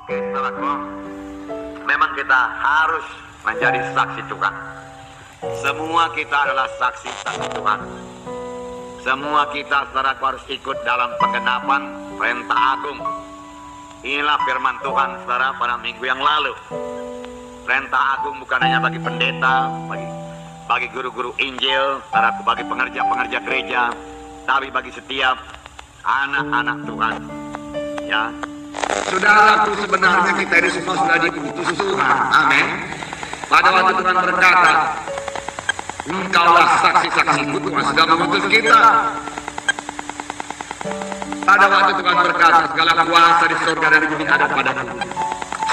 Oke, saudaraku, memang kita harus menjadi saksi Tuhan. Semua kita adalah saksi-saksi Tuhan. Semua kita, saudaraku, harus ikut dalam penggenapan perintah agung. Inilah firman Tuhan, saudara, pada minggu yang lalu. Perintah agung bukan hanya bagi pendeta, bagi guru-guru Injil, saudaraku, bagi pengerja-pengerja gereja, tapi bagi setiap anak-anak Tuhan. Ya, saudaraku, sebenarnya kita ini semua sudah diutus Tuhan. Amin. Pada waktu Tuhan berkata, engkaulah saksi-saksiku, Tuhan sudah mengutus kita. Pada waktu Tuhan berkata, segala kuasa di surga dan di bumi ada padaku.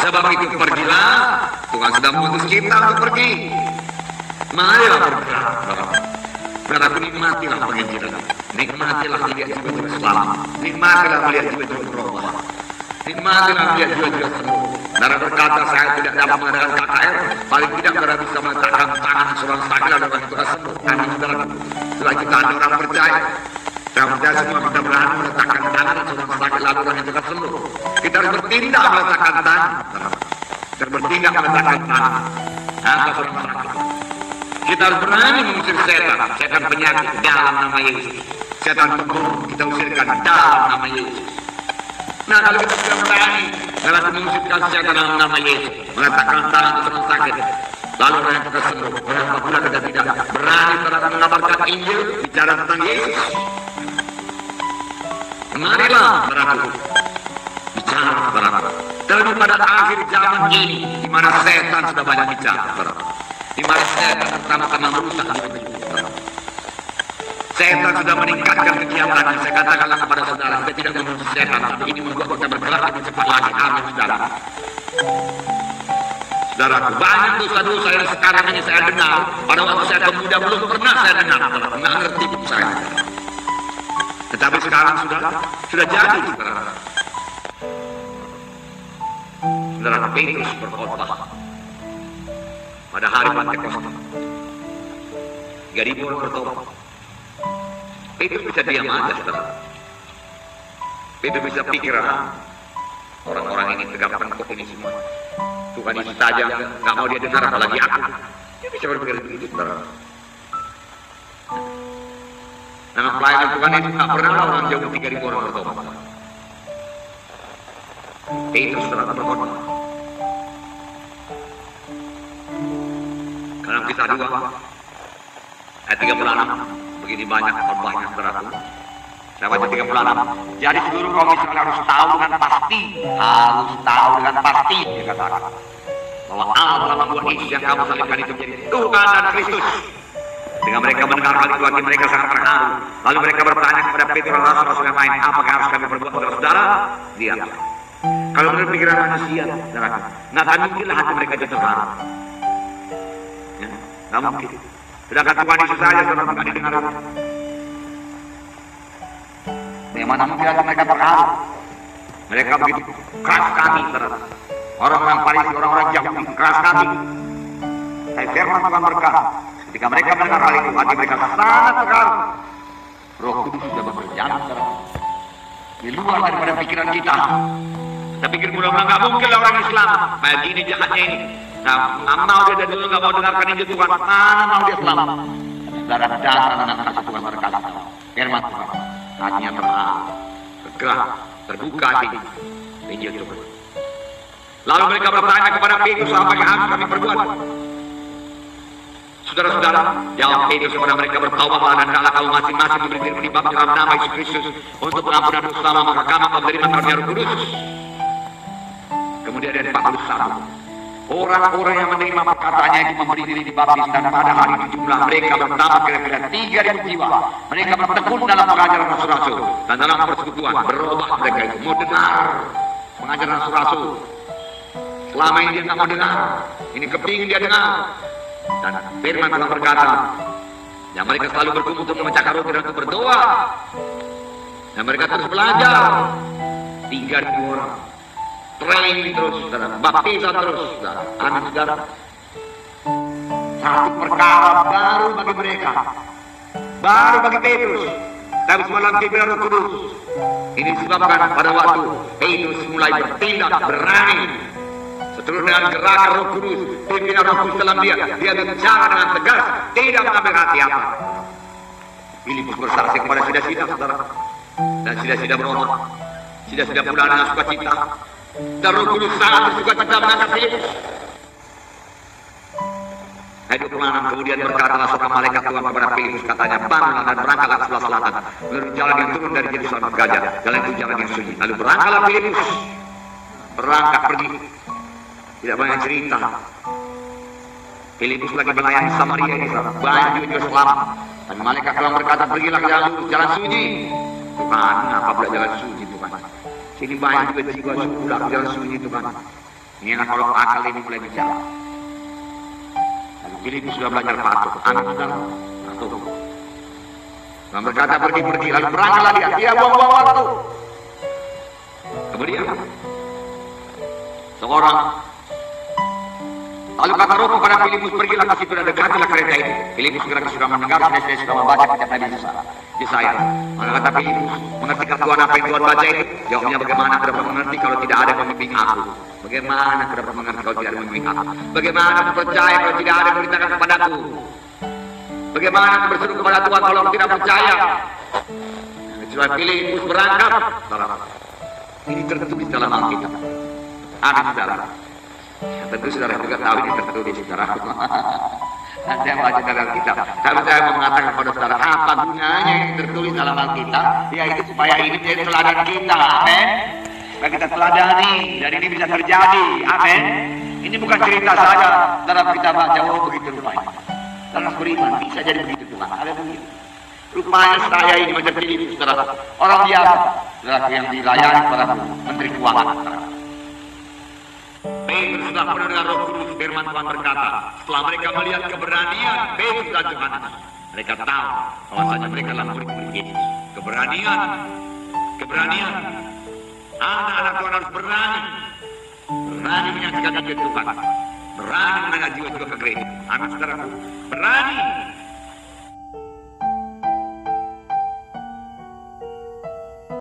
Sebab itu pergilah, Tuhan sudah mengutus kita untuk pergi. Marilah bergerak. Saudaraku, nikmatilah penginjilan. Nikmatilah melihat jiwa-jiwa selamat. Nikmatilah melihat jiwa-jiwa berubah. Nikmatilah melihat jiwa-jiwa sembuh. Saudara berkata, saya tidak dapat mengadakan KKR, paling tidak saudara bisa meletakkan tangan seorang sakit dan orang itu sembuh. Amin, saudara. Setelah kita ada orang percaya, saya percaya semua kita berani meletakkan tangan seorang sakit lalu orang itu sembuh. Kita harus bertindak meletakkan tangan. Kita harus bertindak meletakkan tangan. Nah, seorang sakit. Kita harus berani mengusir setan penyakit dalam nama Yesus. Setan pembunuh kita usirkan dalam nama Yesus. Nah, kalau kita sudah berani dalam mengusirkan setan dalam nama Yesus, meletakkan tangan orang sakit, lalu orang yang sembuh, orang apabila kita tidak berani terhadap mengabarkan Injil, bicara tentang Yesus, marilah beraku, bicara beraku. Terlebih pada akhir zaman ini, di mana setan sudah banyak bicara, di mana setan pertama-tama merusak hidup. Setan sudah meningkatkan kegiatannya. Saya katakanlah kepada saudara, kita tidak membunuh setan, tapi ini membuat kita bergerak lebih cepat lagi. Amin, saudara. Saudaraku, banyak dosa-dosa yang sekarang ini saya dengar. Pada waktu saya pemuda belum pernah saya dengar, nggak ngerti itu saya. Tetapi sekarang sudah jadi, saudara. Saudara, Petrus berkhotbah pada hari Pentakosta. 3.000 orang bertobat. Petrus bisa diam aja, saudara. Petrus bisa pikir, orang-orang ini tegak tengkuk ini semua. Tuhan Yesus saja nggak mau dia dengar, apalagi aku. Dia bisa berpikir begitu, saudara. Nama pelayanan Tuhan itu nggak pernah orang jauh 3.000 orang bertobat. Petrus telah bertobat. Dalam Kisah 2 ayat 36. Begini banyak perbanyaknya, saudaraku. Lewat 36. Jadi seluruh kaum Israel harus tahu dengan pasti, dia katakan, bahwa Allah telah membuat Yesus yang kamu salibkan itu menjadi Tuhan dan Kristus. Dengan mereka mendengar hal itu, hati mereka sangat terharu. Lalu mereka bertanya kepada Petrus dan rasul-rasul yang lain, apakah harus kami perbuat, saudara-saudara? Dia, kalau menurut pikiran manusia, saudaraku, nggak akan mungkinlah hati mereka jadi terharu. Ya, nggak mungkin. Sedangkan Tuhan Yesus saja sudah tidak didengar. Memang mungkin mereka terharu. Mereka begitu keras kami, orang-orang Farisi, orang-orang Yahudi keras kami. Saya firman Tuhan berkata, ketika mereka mendengar hal itu, hati mereka sangat terharu. Roh Kudus sudah bekerja di luar daripada pikiran kita. Kita pikir mudah-mudahan nggak mungkin lah orang Islam. Kayak gini jahatnya ini. Nah, mau dia dari dulu nggak mau dengarkan Injil Tuhan, mana mau dia selamat? Saudara datang dengan kasih Tuhan berkata, firman Tuhan, hatinya terharu, bergerak, terbuka hati, Injil Tuhan. Lalu mereka bertanya kepada Petrus, apa yang harus kami perbuat? Saudara-saudara, jawab Petrus kepada mereka, bertaubatlah dan hendaklah kamu masing-masing memberi diri dibaptis dalam nama Yesus Kristus untuk pengampunan dosa, maka kamu akan menerima karunia Roh Kudus. Kemudian ada 41. Orang-orang yang menerima perkataannya itu memberi diri dibaptis, dan pada hari itu jumlah mereka bertambah kira-kira 3.000 jiwa. Mereka bertekun dalam pengajaran rasul-rasul dan dalam persekutuan. Berubah mereka itu mau dengar pengajaran rasul-rasul. Selama ini dia nggak mau dengar, ini kepingin dia dengar. Dan firman Tuhan berkata, yang mereka selalu berkumpul untuk memecahkan roti dan untuk berdoa. Dan mereka terus belajar. 3.000 orang. Training terus, saudara. Baptisan terus, saudara. Amin, saudara. Satu perkara baru bagi mereka, baru bagi Petrus. tapi semalam pimpinan Roh Kudus. Ini disebabkan pada waktu Petrus mulai bertindak berani. Seturut dengan gerakan Roh Kudus, pimpinan Roh Kudus dalam dia bicara dengan tegas, tidak mengambil hati apa. Filipus bersaksi kepada sida-sida, saudara, dan sida-sida berdoa, sida-sida pulang dengan sukacita, dan Roh Kudus sangat bersukacita mengangkat Filipus. Ayat 26 kemudian berkatalah seorang malaikat Tuhan kepada Filipus, katanya, bangunlah dan berangkatlah ke sebelah selatan, melalui jalan yang turun dari Yerusalem ke Gaza, jalan itu jalan yang sunyi. Lalu berangkatlah Filipus, berangkat pergi. Tidak banyak cerita. Filipus lagi melayani Samaria ini, banyak juga selamat. Dan malaikat Tuhan berkata, pergilah ke jalan lurus, jalan sunyi. Tuhan, apa pula jalan sunyi Tuhan? Sini banyak juga jiwa sudah ke jalan sunyi Tuhan. Ini anak kalau akal ini mulai bicara. Lalu Filipus sudah belajar patuh. Anak saudara, patuh. Tuhan berkata, pergi-pergi. Lalu berangkatlah dia. Dia buang-buang waktu. Kemudian seorang, lalu kata Roh kepada Filipus, pergilah ke situ dan dekatilah kereta itu. Filipus segera sudah mendengar, saya sudah membaca kitab Nabi Yesaya. Maka kata Filipus, mengertikah Tuhan apa yang Tuhan baca itu? Jawabnya, bagaimana aku dapat mengerti kalau tidak ada pembimbing aku? Bagaimana aku dapat mengerti kalau tidak ada pembimbing aku? Bagaimana aku percaya kalau tidak ada yang memberitakan kepadaku? Bagaimana aku berseru kepada Tuhan kalau aku tidak percaya? Kecuali Filipus berangkat. Ini tertulis dalam Alkitab. Anak saudara, tentu saudara juga tahu ini tertulis saudara. Nanti yang baca dalam Alkitab. Tapi saya mau mengatakan kepada saudara, apa gunanya yang tertulis dalam Alkitab? Yaitu supaya ini menjadi teladan kita. Amin. Supaya kita teladani dan ini bisa terjadi. Amin. Ini bukan cerita saja dalam kita baca, oh begitu rupanya. Dalam beriman bisa jadi begitu Tuhan. Ada begitu. Rupanya saya ini macam Filipus, saudara. Orang biasa, saudara, yang dilayani para menteri keuangan. Petrus sudah penuh dengan Roh Kudus. Firman Tuhan berkata, setelah mereka melihat keberanian Petrus dan Yohanes, mereka tahu bahwasanya mereka adalah murid-murid Yesus. Keberanian. Anak-anak Tuhan harus berani menyaksikan Tuhan, berani menangani jiwa-jiwa ke gereja. Anak saudaraku, berani